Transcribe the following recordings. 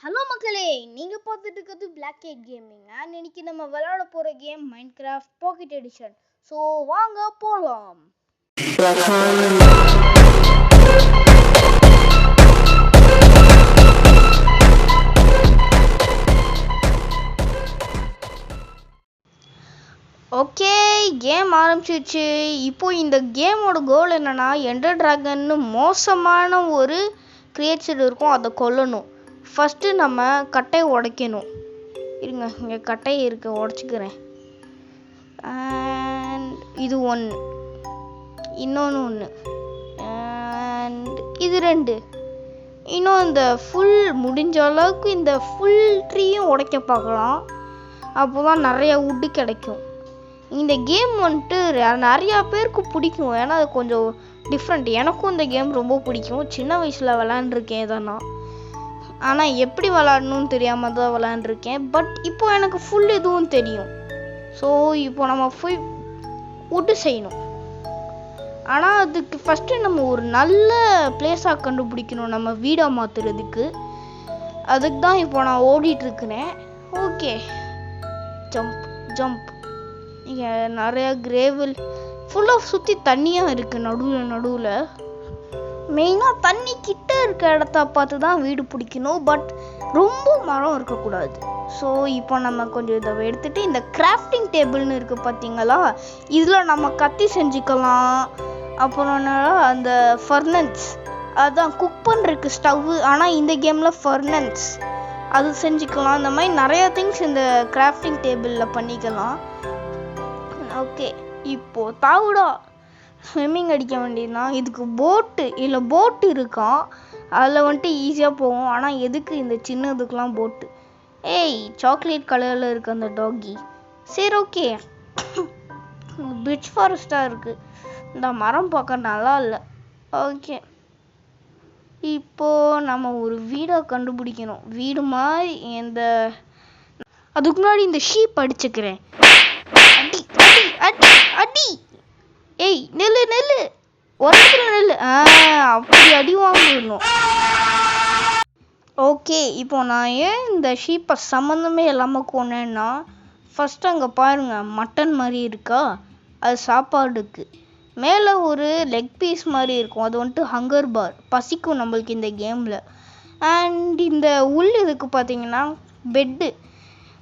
Hello மக்களே, நீங்கள் பார்த்துட்டு இருக்கிறது பிளாக் கேட் கேமிங் அண்ட் இன்னைக்கு நம்ம விளையாட போகிற game Minecraft pocket edition. So வாங்க போகலாம். ஓகே, கேம் ஆரம்பிச்சிருச்சு. இப்போ இந்த கேமோட கோல் என்னன்னா, எண்டர் டிராகன்னு மோசமான ஒரு கிரியேச்சர் இருக்கும், அதை கொல்லணும். ஃபஸ்ட்டு நம்ம கட்டையை உடைக்கணும். இருங்க, இங்கே கட்டை இருக்கு, உடச்சிக்கிறேன். அண்ட் இது ஒன்று, இன்னொன்று அண்ட் இது ரெண்டு. இன்னும் இந்த ஃபுல் முடிஞ்ச அளவுக்கு இந்த ஃபுல் ட்ரீயும் உடைக்க பார்க்கலாம். அப்போ தான் நிறையா வுட்டு கிடைக்கும். இந்த கேம் வந்துட்டு நிறையா பேருக்கு பிடிக்கும், ஏன்னா அது கொஞ்சம் டிஃப்ரெண்ட். எனக்கும் இந்த கேம் ரொம்ப பிடிக்கும். சின்ன வயசில் விளாண்டுருக்கேன் இதனா, ஆனால் எப்படி விளாடணும்னு தெரியாமல் தான் விளாண்டுருக்கேன். பட் இப்போ எனக்கு ஃபுல் இதுவும் தெரியும். ஸோ இப்போ நம்ம போய் வுட்டு செய்யணும். ஆனால் அதுக்கு ஃபஸ்ட்டு நம்ம ஒரு நல்ல பிளேஸாக கண்டுபிடிக்கணும் நம்ம வீடாக மாற்றுறதுக்கு. அதுக்கு தான் இப்போ நான் ஓடிட்டுருக்கிறேன். Okay, jump jump. இங்கே நிறையா கிரேவல் ஃபுல்லாக சுற்றி தண்ணியாக இருக்குது நடுவில். மெயினாக தண்ணி கிட்ட இருக்க இடத்த பார்த்து தான் வீடு பிடிக்கணும். பட் ரொம்ப மரம் இருக்கக்கூடாது. ஸோ இப்போ நம்ம கொஞ்சம் இதை எடுத்துகிட்டு இந்த கிராஃப்டிங் டேபிள்னு இருக்குது பார்த்தீங்களா, இதில் நம்ம கத்தி செஞ்சுக்கலாம். அப்புறம் அந்த ஃபர்னன்ஸ், அதுதான் குக் பண்ணுறதுக்கு ஸ்டவ்வு. ஆனால் இந்த கேமில் ஃபர்னன்ஸ் அது செஞ்சுக்கலாம். இந்த மாதிரி நிறையா திங்ஸ் இந்த கிராஃப்டிங் டேபிளில் பண்ணிக்கலாம். ஓகே, இப்போது தாவுடா ஸ்விம்மிங் அடிக்க வேண்டியதுதான். இதுக்கு போட்டு இருக்கான், அதில் வந்துட்டு ஈஸியாக போகும். ஆனால் எதுக்கு இந்த சின்னதுக்கெலாம் போட்டு? ஏய், சாக்லேட் கலரில் இருக்குது அந்த டாகி. சரி, ஓகே. பிரிட்ஜ் ஃபாரஸ்ட்டாக இருக்குது. இந்த மரம் பார்க்க நல்லா இல்லை. ஓகே, இப்போது நம்ம ஒரு வீடை கண்டுபிடிக்கணும். வீடு மாதிரி அதுக்கு முன்னாடி இந்த ஷீப் அடிச்சுக்கிறேன். அடி அடி அடி. ஏய், நெல்லு உரத்துல நெல்லு. அப்படி அடி வாங்கணும். ஓகே, இப்போ நான் ஏன் இந்த ஷீப்பை சம்மந்தமே இல்லாமல் கொன்னேன்னா, ஃபஸ்ட்டு அங்கே பாருங்கள், மட்டன் மாதிரி இருக்கா, அது சாப்பாடுக்கு. மேலே ஒரு லெக் பீஸ் மாதிரி இருக்கும், அது வந்துட்டு ஹங்கர் பார், பசிக்கும் நம்மளுக்கு இந்த கேமில். அண்ட் இந்த இதுக்கு பார்த்தீங்கன்னா பெட்டு.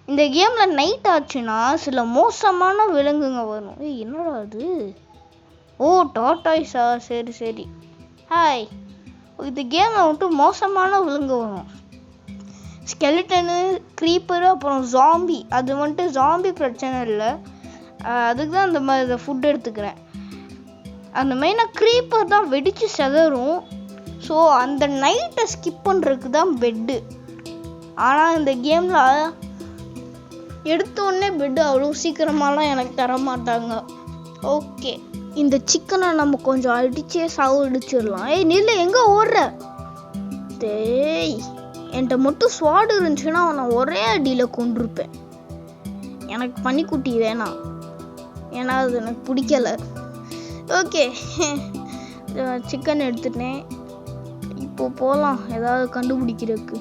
இந்த கேமில் நைட் ஆச்சுன்னா சில மோசமான விலங்குங்க வரும். ஏய், என்னடா அது? ஓ, டாட்டாய்ஸா? சரி. ஹாய். இந்த கேமில் வந்துட்டு மோசமான விலங்கு வரும். ஸ்கெலிட்டனு, க்ரீப்பரு, அப்புறம் ஜாம்பி. அது வந்துட்டு ஜாம்பி பிரச்சனை இல்லை, அதுக்கு தான் இந்த மாதிரி இதை ஃபுட் எடுத்துக்கிறேன். அந்த மெயினாக க்ரீப்பர் தான் வெடித்து செதறும். ஸோ அந்த நைட்டை ஸ்கிப் பண்ணுறதுக்கு தான் பெட்டு. ஆனால் இந்த கேமில் எடுத்தோடனே பெட்டு அவ்வளோ சீக்கிரமாலாம் எனக்கு தர மாட்டாங்க. ஓகே, இந்த சிக்கனை நம்ம கொஞ்சம் அடிச்சே சாவடிச்சிடலாம். ஏய், நில்லு, எங்கே ஓடுற? டேய், என்கிட்ட மட்டும் ஸ்வாடு இருந்துச்சுன்னா நான் ஒரே அடியில் கொண்டிருப்பேன். எனக்கு பனிக்குட்டி வேணாம், ஏன்னா அது எனக்கு பிடிக்கலை. ஓகே, சிக்கன் எடுத்துட்டேன். இப்போ போகலாம் ஏதாவது கண்டுபிடிக்கிறதுக்கு.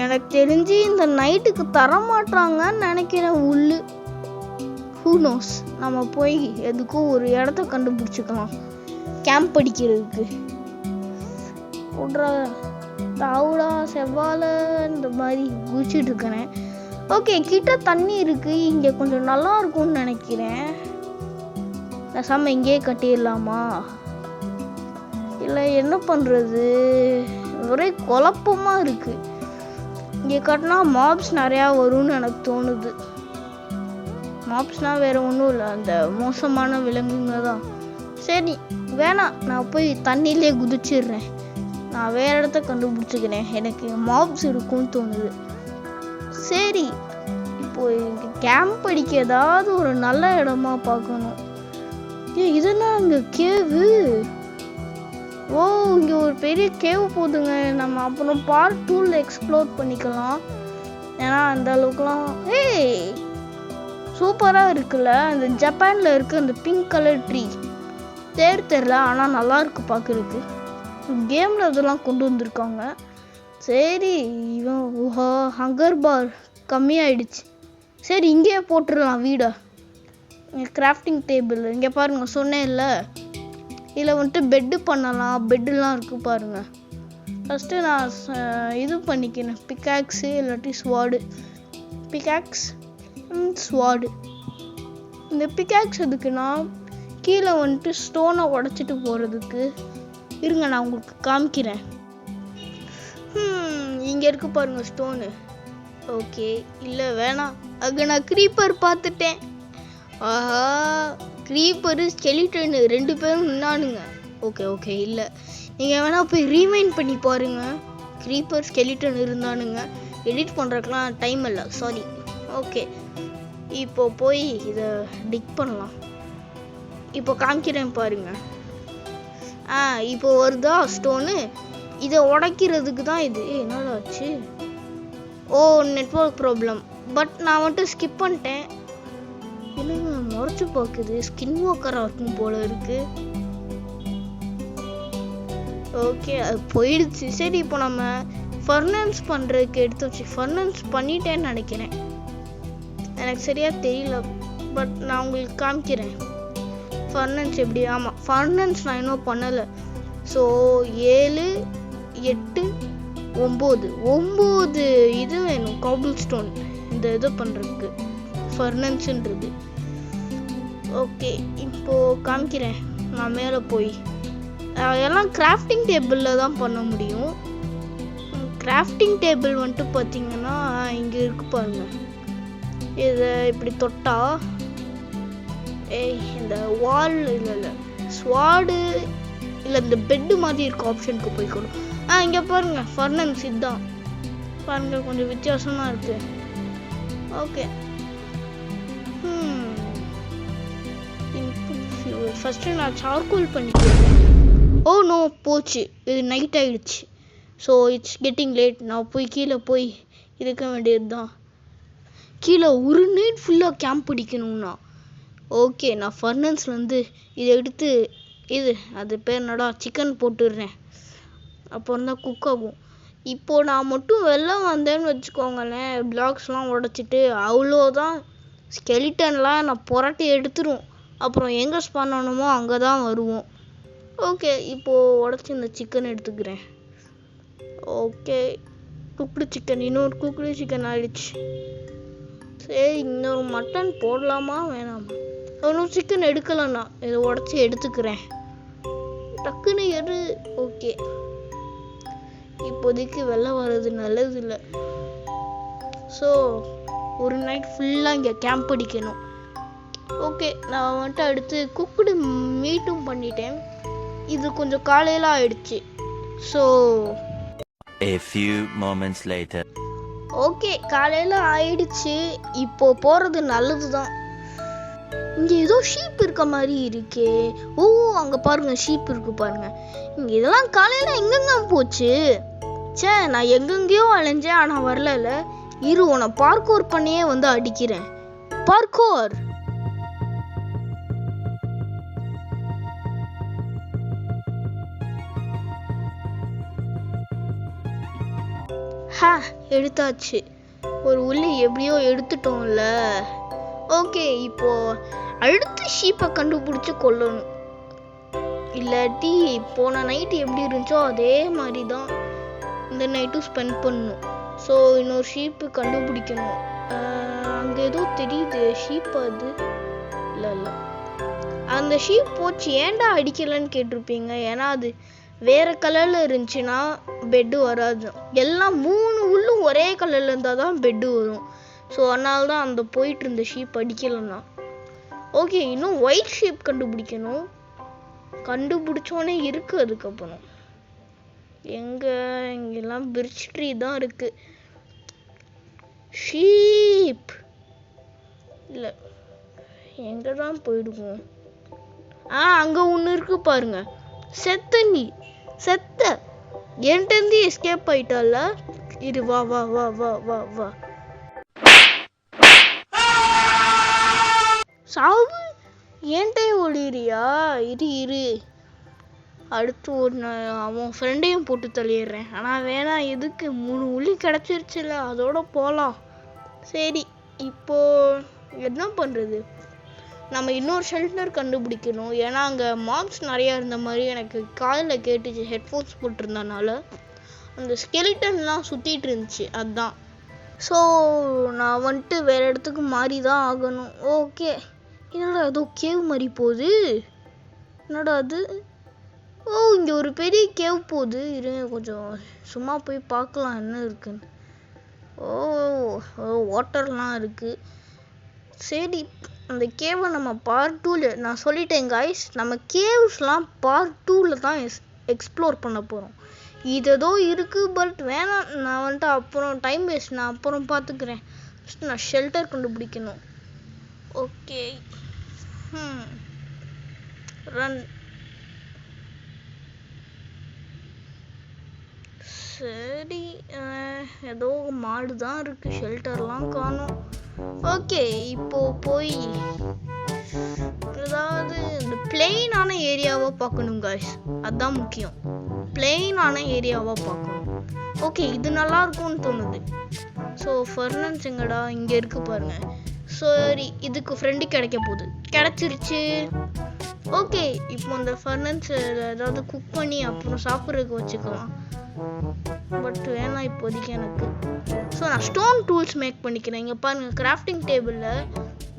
எனக்கு தெரிஞ்சு இந்த நைட்டுக்கு தரமாட்டாங்கன்னு நினைக்கிறேன் உள்ளு. ஹூ நோஸ், நம்ம போய் எதுக்கும் ஒரு இடத்த கண்டுபிடிச்சிக்கலாம் கேம்ப் அடிக்கிறதுக்கு. தாவுடா செவ்வாழை இந்த மாதிரி குதிச்சுட்டு இருக்கிறேன். ஓகே, கிட்ட தண்ணி இருக்குது, இங்கே கொஞ்சம் நல்லா இருக்கும்னு நினைக்கிறேன். நசாம இங்கேயே கட்டிடலாமா, இல்லை என்ன பண்ணுறது? ஒரே குழப்பமாக இருக்குது. இங்கே கட்டினா மாப்ஸ் நிறையா வரும்னு எனக்கு தோணுது. மாப்ஸ்னால் வேறு ஒன்றும் இல்லை, அந்த மோசமான விலங்குங்க தான். சரி, வேணாம், நான் போய் தண்ணியிலே குதிச்சிடுறேன். நான் வேறு இடத்த கண்டுபிடிச்சிக்கிறேன், எனக்கு மாப்ஸ் இருக்கும்னு தோணுது. சரி, இப்போது இங்கே கேம்ப் அடிக்க ஏதாவது ஒரு நல்ல இடமா பார்க்கணும். இதெல்லாம் அங்கே கேவு. ஓ, இங்கே ஒரு பெரிய கேவு போதுங்க. நம்ம அப்புறம் பார்ட் 2ல எக்ஸ்ப்ளோர் பண்ணிக்கலாம். ஏன்னா அந்த அளவுக்குலாம் சூப்பராக இருக்குல்ல. அந்த ஜப்பானில் இருக்க அந்த பிங்க் கலர் ட்ரீ தெரில, ஆனால் நல்லா இருக்கு பார்க்குறதுக்கு. கேமில் இதெல்லாம் கொண்டு வந்திருக்காங்க. சரி இவன் ஹங்கர் பார் கம்மியாயிடுச்சு. சரி இங்கேயே போட்டுடலாம் வீடை. கிராஃப்டிங் டேபிள் இங்கே பாருங்க, சொன்னேன்ல இதில் வந்துட்டு பெட்டு பண்ணலாம். பெட்டுலாம் இருக்குது பாருங்கள். ஃபஸ்ட்டு நான் இது பண்ணிக்கிறேன், பிக்காக்ஸு இல்லாட்டி ஸ்வாடு. Pickaxe sword. இந்த பிக்காக்ஸ் எதுக்குன்னா கீழே வந்துட்டு ஸ்டோனை உடச்சிட்டு போகிறதுக்கு. இருங்க நான் உங்களுக்கு காமிக்கிறேன். இங்கே இருக்கு பாருங்க ஸ்டோனு. ஓகே இல்லை வேணாம், அங்கே நான் க்ரீப்பர் பார்த்துட்டேன். ஆஹா, க்ரீப்பரு ஸ்கெலிட்டனு 2 பேரும் நின்னானுங்க. ஓகே ஓகே இல்லை, நீங்கள் வேணால் போய் ரீமைண்ட் பண்ணி பாருங்கள். க்ரீப்பர் ஸ்கெலிட்டன் இருந்தானுங்க. எடிட் பண்ணுறதுக்கெலாம் டைம் இல்லை, சாரி. ஓகே, இப்போ போய் இதை டிக் பண்ணலாம். இப்போ காமிக்கிறேன் பாருங்க. இப்போ வருதா ஸ்டோனு. இதை உடைக்கிறதுக்கு தான் இது. என்னடா ஆச்சு? ஓ, நெட்வொர்க் ப்ராப்ளம். பட் நான் வந்துட்டு ஸ்கிப் பண்ணிட்டேன். இல்லைங்க, முறைச்சு பார்க்குது. ஸ்கின் வாக்கராக இருக்கும் போல இருக்கு. ஓகே, அது போயிடுச்சு. சரி, இப்போ நம்ம ஃபர்னன்ஸ் பண்ணுறதுக்கு எடுத்து வச்சு ஃபர்னன்ஸ் பண்ணிட்டேன்னு நினைக்கிறேன். எனக்கு சரியாக தெரியல, பட் நான் உங்களுக்கு காமிக்கிறேன் ஃபர்னன்ஸ் எப்படி. ஆமாம், ஃபர்னன்ஸ் நான் இன்னும் பண்ணலை. ஸோ 7, 8, 9 இது வேணும், காபிள் ஸ்டோன் இந்த இது பண்ணுறதுக்கு ஃபர்னன்ஸுன்றது. ஓகே, இப்போது காமிக்கிறேன். நான் மேலே போய் எல்லாம் கிராஃப்டிங் டேபிளில் தான் பண்ண முடியும். கிராஃப்டிங் டேபிள் வந்துட்டு பார்த்தீங்கன்னா இங்கே இருக்கு பாருங்க. இதை இப்படி தொட்டா இந்த வால் இல்லை ஸ்வாடு இல்லை இந்த பெட்டு மாதிரி இருக்க ஆப்ஷனுக்கு போய்க்கணும். இங்கே பாருங்க ஃபர்னன்ஸ் இதுதான் பாருங்க, கொஞ்சம் வித்தியாசமாக இருக்கு. ஓகே, ஃபஸ்ட்டு நான் சார்கோல் பண்ணிக்கிறேன். ஓ நோ, போச்சு, இது நைட் ஆகிடுச்சு. So it's getting late. நான் போய் கீழே போய் இருக்க வேண்டியது தான். கீழே ஒரு நைட் ஃபுல்லாக கேம்ப் பிடிக்கணும்னா. ஓகே, நான் ஃபர்னன்ஸ்லேருந்து இதை எடுத்து அது பேர் என்னடா சிக்கன் போட்டுடுறேன். அப்புறம் தான் குக் ஆகும். இப்போது நான் மட்டும் வெளில வந்தேன்னு வச்சுக்கோங்களேன், பிளாக்ஸ்லாம் உடச்சிட்டு அவ்வளோதான். ஸ்கெலிட்டன்லாம் நான் புரட்டி எடுத்துரும். அப்புறம் எங்கே பண்ணணுமோ அங்கே தான் வருவோம். ஓகே, இப்போது உடச்சி இந்த சிக்கன் எடுத்துக்கிறேன். ஓகே, குக்குடு சிக்கன், இன்னொரு குக்குடு சிக்கன் ஆயிடுச்சு. சரி, இன்னொரு மட்டன் போடலாமா வேணாமா? இன்னொரு சிக்கன் எடுக்கலண்ணா, இதை உடச்சி எடுத்துக்கிறேன். டக்குன்னு ஓகே, இப்போதைக்கு வெளில வர்றது நல்லது இல்லை. ஸோ ஒரு நைட் ஃபுல்லாக இங்கே கேம்ப் அடிக்கணும். ஓகே, நான் வந்துட்டு அடுத்து குக்குடு மீட்டும் பண்ணிட்டேன். இது கொஞ்சம் காலையில் ஆயிடுச்சு. So A few moments later. Okay, காலையில் ஆயிடுச்சு. இப்போ போகிறது நல்லது தான். இங்கே ஏதோ ஷீப் இருக்க மாதிரி இருக்கே. ஓ, அங்கே பாருங்க ஷீப் இருக்கு பாருங்க. இங்கே இதெல்லாம் காலையில் எங்கெங்க போச்சு? சே, நான் எங்கெங்கேயோ அலைஞ்சேன், ஆனால் வரல. இரு, உன்னை பார்க்கோர் பண்ணியே வந்து அடிக்கிறேன். பார்க்கோர். எடுத்தாச்சு. ஒரு உள்ளே எப்படியோ எடுத்துட்டோம்ல. ஓகே, இப்போ அடுத்து ஷீப்பை கண்டுபிடிச்சி கொல்லணும். இல்லாட்டி போன நைட்டு எப்படி இருந்துச்சோ அதே மாதிரி தான் இந்த நைட்டும் ஸ்பெண்ட் பண்ணணும். ஸோ இன்னொரு ஷீப்பு கண்டுபிடிக்கணும். அங்கே ஏதோ தெரியுது ஷீப். அது இல்லை, அந்த ஷீப் போச்சு. ஏன்டா அடிக்கலைன்னு கேட்டிருப்பீங்க. ஏன்னா அது வேறு கலரில் இருந்துச்சுன்னா பெட்டு வராது. எல்லாம் 3 உள்ளும் ஒரே கலரில் இருந்தால் தான் பெட்டு வரும். ஸோ அதனால தான் அந்த போயிட்டு இருந்த ஷீப் அடிக்கலைன்னா. ஓகே, இன்னும் ஒயிட் ஷீப் கண்டுபிடிக்கணும். கண்டுபிடிச்சோன்னே இருக்குது. அதுக்கப்புறம் இங்கெல்லாம் பிரிட்ஜ் ட்ரீ தான் இருக்குது. ஷீப் இல்லை, எங்கே தான் போயிடுவோம்? அங்கே ஒன்று இருக்குது பாருங்க. செத்த என்கிட்டருந்து எஸ்கேப் ஆயிட்டால. இரு, வா வா வா வா வா வா. சாவு, ஏன்ட்டே ஒளிரியா? இரு. அடுத்து அவன் ஃப்ரெண்டையும் போட்டு தள்ளிடுறேன். ஆனால் வேணாம், எதுக்கு 3 உளி கிடச்சிருச்சுல, அதோட போகலாம். சரி, இப்போது என்ன பண்ணுறது? நம்ம இன்னொரு ஷெல்டர் கண்டுபிடிக்கணும். ஏன்னா அங்கே மாப்ஸ் நிறையா இருந்த மாதிரி எனக்கு காதில் கேட்டுச்சு, ஹெட்ஃபோன்ஸ் போட்டிருந்தனால. அந்த ஸ்கெலிட்டன்லாம் சுற்றிட்டு இருந்துச்சு, அதுதான். ஸோ நான் வந்துட்டு வேறு இடத்துக்கு மாறி தான் ஆகணும். ஓகே, என்னடா ஏதோ கேவ் மாதிரி போகுது. என்னடா அது? ஓ, இங்கே ஒரு பெரிய கேவ் போகுது. இருங்க, கொஞ்சம் சும்மா போய் பார்க்கலாம் என்ன இருக்குன்னு. ஓ, வாட்டர்லாம் இருக்குது. சரி, அந்த கேவை நம்ம பார்ட் 2ல, நான் சொல்லிட்டேன் காய்ஸ், நம்ம கேவ்ஸ்லாம் பார்ட் 2ல தான் எக்ஸ்ப்ளோர் பண்ண போகிறோம். இது ஏதோ இருக்குது, பட் வேணாம், நான் வந்துட்டு அப்புறம் டைம் வேஸ்ட், நான் அப்புறம் பார்த்துக்கிறேன். ஃபஸ்ட் நான் ஷெல்டர் கண்டுபிடிக்கணும். Okay, run. சரி, ஏதோ மாடு தான் இருக்குது, ஷெல்டர்லாம் காணும். ஓகே, இப்போ போய் ஏதாவது இந்த பிளெயினான ஏரியாவை பார்க்கணும் காய்ஸ், அதுதான் முக்கியம். பிளெயினான ஏரியாவை பார்க்கணும். ஓகே, இது நல்லா இருக்கும்னு தோணுது. ஸோ ஃபர்னன்ஸ் எங்கடா? இங்கே இருக்கு பாருங்க. சரி, இதுக்கு ஃப்ரெண்டு கிடைக்க போகுது. கிடச்சிருச்சு. ஓகே, இப்போ இந்த ஃபர்னன்ஸ் ஏதாவது குக் பண்ணி அப்புறம் சாப்பிட்றதுக்கு வச்சுக்கலாம். பட் வேணாம் இப்போதைக்கு எனக்கு. ஸோ நான் ஸ்டோன் டூல்ஸ் மேக் பண்ணிக்கிறேன். இங்கே பாருங்கள், கிராஃப்டிங் டேபிளில்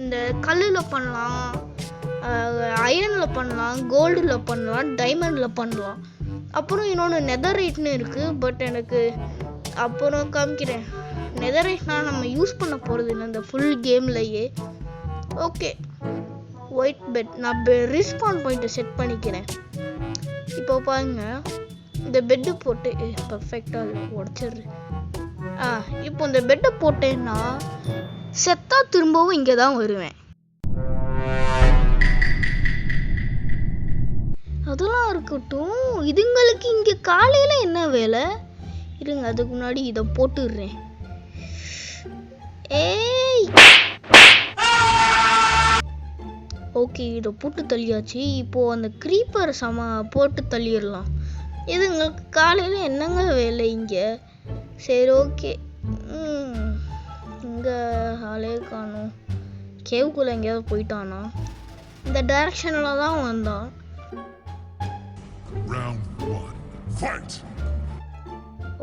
இந்த கல்லில் பண்ணலாம், அயனில் பண்ணலாம், கோல்டில் பண்ணலாம், டைமண்டில் பண்ணலாம். அப்புறம் இன்னொன்று நெதரைட்னு இருக்குது, பட் எனக்கு அப்புறம் காமிக்கிறேன். நெதரைட்னால் நம்ம யூஸ் பண்ண போகிறது இல்லை இந்த ஃபுல் கேம்லையே. ஓகே, ஒயிட் பெட் நான் ரிஸ்பான் பாயிண்ட்டை செட் பண்ணிக்கிறேன். இப்போ பாருங்க, இந்த பெட்டு போட்டு பர்ஃபெக்டாக உடச்சிடுறேன். இப்போ இந்த பெட்டை போட்டேன்னா செத்தா திரும்பவும் இங்கே தான் வருவேன். அதெல்லாம் இருக்கட்டும், இதுங்களுக்கு இங்கே காலையில் என்ன வேலை? இருங்க, அதுக்கு முன்னாடி இதை போட்டுடுறேன். ஏய், ஓகே, இதை போட்டு தள்ளியாச்சு. இப்போது அந்த க்ரீப்பர் போட்டு தள்ளிடலாம். இதுங்களுக்கு காலையில் என்னங்க வேலை இங்கே? சரி, ஓகே. இங்கே ஆளே காணும். கேவுக்குள்ளே எங்கேயாவது போயிட்டானா? இந்த டைரக்ஷனில் தான் வந்தான்.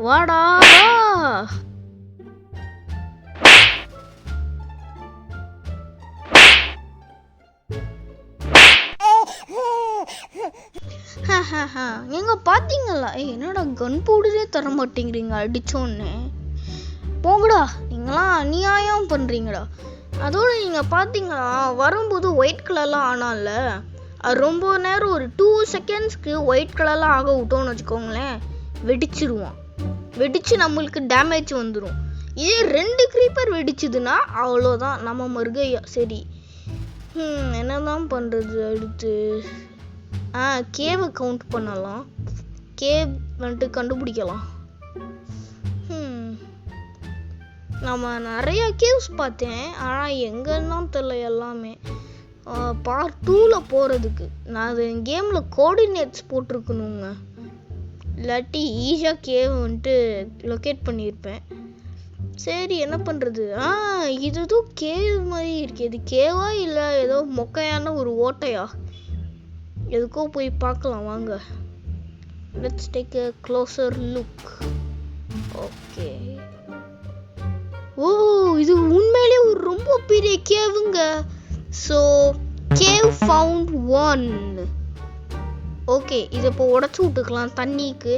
வாடா வா. எங்க பாத்தீங்களா? என்னடா கன் பவுடரே தர மாட்டேங்கிறீங்க அடிச்சோன்னு. போங்கடா, நீங்களாம் அநியாயம் பண்றீங்கடா. அதோட நீங்க பாத்தீங்களா, வரும்போது ஒயிட் கலர்லாம் ஆனால, அது ரொம்ப நேரம் ஒரு 2 செகண்ட்ஸ்க்கு ஒயிட் கலர்லாம் ஆக விட்டோம்னு வச்சுக்கோங்களேன், வெடிச்சிருவான். வெடிச்சு நம்மளுக்கு டேமேஜ் வந்துடும். இதே 2 க்ரீப்பர் வெடிச்சுதுன்னா அவ்வளோதான், நம்ம மருகையா. சரி, என்னதான் பண்ணுறது அடுத்து? கேவை கவுண்ட் பண்ணலாம். கேவ் வந்துட்டு கண்டுபிடிக்கலாம். நம்ம நிறைய கேவ்ஸ் பார்த்தேன், ஆனால் எங்கன்னா தெரியல எல்லாமே. பார்ட் 2ல போகிறதுக்கு நான் அது கேமில் கோஆர்டினேட்ஸ் போட்டிருக்கணுங்க, இல்லாட்டி ஈஸியாக கேவ் வந்துட்டு லொக்கேட் பண்ணியிருப்பேன். சரி, என்ன பண்ணுறது? இது ஏதோ கேவ் மாதிரி இருக்கு. இது கேவா இல்லை ஏதோ மொக்கையான ஒரு ஓட்டையா? எதுக்கோ போய் பார்க்கலாம் வாங்க. Let's take a closer look. Okay. ஓ, இது உண்மையிலே ஒரு ரொம்ப பெரிய கேவுங்க. So cave found 1. ஓகே, இதை இப்போ உடச்சி விட்டுக்கலாம் தண்ணிக்கு.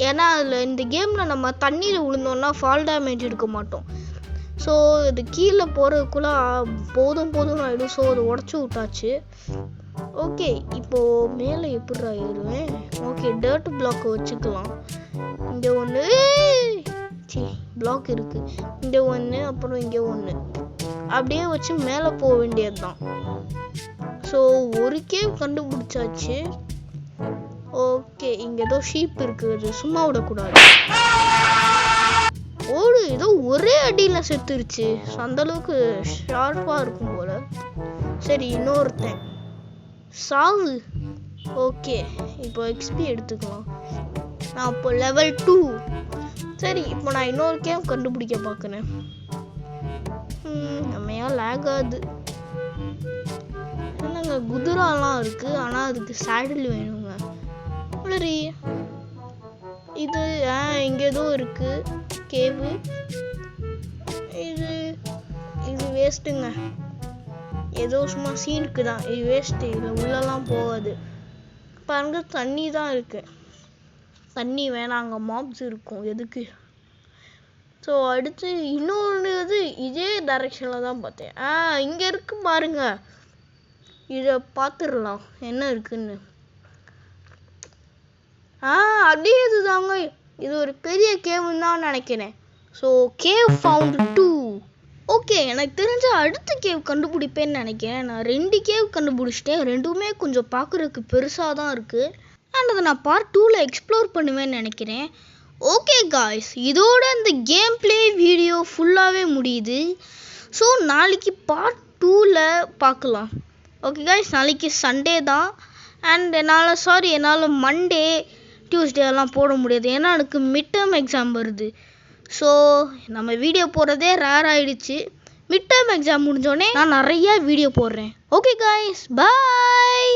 ஏன்னா அதில் இந்த கேமில் நம்ம தண்ணியில் விழுந்தோம்னா ஃபால் டேமேஜ் எடுக்க மாட்டோம். ஸோ இது கீழே போகிறதுக்குள்ளே போதும் ஆகிடும். ஸோ அதை உடச்சி விட்டாச்சு. ஓகே, இப்போது மேலே எப்படி ஆயிடுவேன்? ஓகே, டர்ட் பிளாக் வச்சுக்கலாம். இங்கே ஒன்று பிளாக் இருக்குது, இங்கே ஒன்று, அப்புறம் இங்கே ஒன்று, அப்படியே வச்சு மேலே போக வேண்டியது தான். ஸோ ஒரு கேவ் கண்டுபிடிச்சாச்சு. ஓகே, இங்கே ஏதோ ஷீப் இருக்குது, சும்மா விடக்கூடாது. ஓடு, ஏதோ ஒரே அடியில் செத்துருச்சு. அந்த அளவுக்கு ஷார்ப்பாக இருக்கும் போல. சரி, இன்னொருத்தன் சாவு. ஓகே, இப்போ எக்ஸ்பி எடுத்துக்கலாம். நான் இப்போ லெவல் 2. சரி, இப்போ நான் இன்னொரு கேம் கண்டுபிடிக்க பார்க்குறேன். நம்மையா லேக் ஆகுது. என்னங்க குதிராலாம் இருக்கு, ஆனால் அதுக்கு சேடில் வேணுங்க. சரி, இது இங்கே ஏதோ இருக்கு கேவு. இது இது வேஸ்ட்டுங்க. ஏதோ சும்மா சீனுக்கு தான் இது வேஸ்ட்டு. இதில் உள்ளெல்லாம் போகாது. பாருங்க, தண்ணி தான் இருக்கு. தண்ணி வேணாம், அங்கே மாப்ஸ் இருக்கும். எதுக்கு? ஸோ அடுத்து இன்னொன்று இது இதே டைரெக்ஷனில் தான் பார்த்தேன். இங்கே இருக்கு பாருங்க. இதை பார்த்துடலாம் என்ன இருக்குன்னு. அப்படியே இதுதாங்க. இது ஒரு பெரிய கேவ்னு தான் நினைக்கிறேன். So cave found 2. ஓகே, எனக்கு தெரிஞ்ச அடுத்த கேவ் கண்டுபிடிப்பேன்னு நினைக்கிறேன். நான் 2 கேவ் கண்டுபிடிச்சிட்டேன். ரெண்டுமே கொஞ்சம் பார்க்குறதுக்கு பெருசாக தான் இருக்குது. அண்ட் அதை நான் பார்ட் 2ல் எக்ஸ்ப்ளோர் பண்ணுவேன்னு நினைக்கிறேன். ஓகே காய்ஸ், இதோட இந்த கேம் பிளே வீடியோ ஃபுல்லாகவே முடியுது. ஸோ நாளைக்கு பார்ட் 2ல் பார்க்கலாம். ஓகே காய்ஸ், நாளைக்கு சண்டே தான். அண்ட் என்னால் மண்டே டியூஸ்டே எல்லாம் போட முடியாது. ஏன்னா எனக்கு மிட் டேர்ம் எக்ஸாம் வருது. ஸோ நம்ம வீடியோ போடுறதே ரேர் ஆகிடுச்சு. மிட் டேர்ம் எக்ஸாம் முடிஞ்சோடனே நான் நிறையா வீடியோ போடுறேன். ஓகே காய்ஸ், பாய்.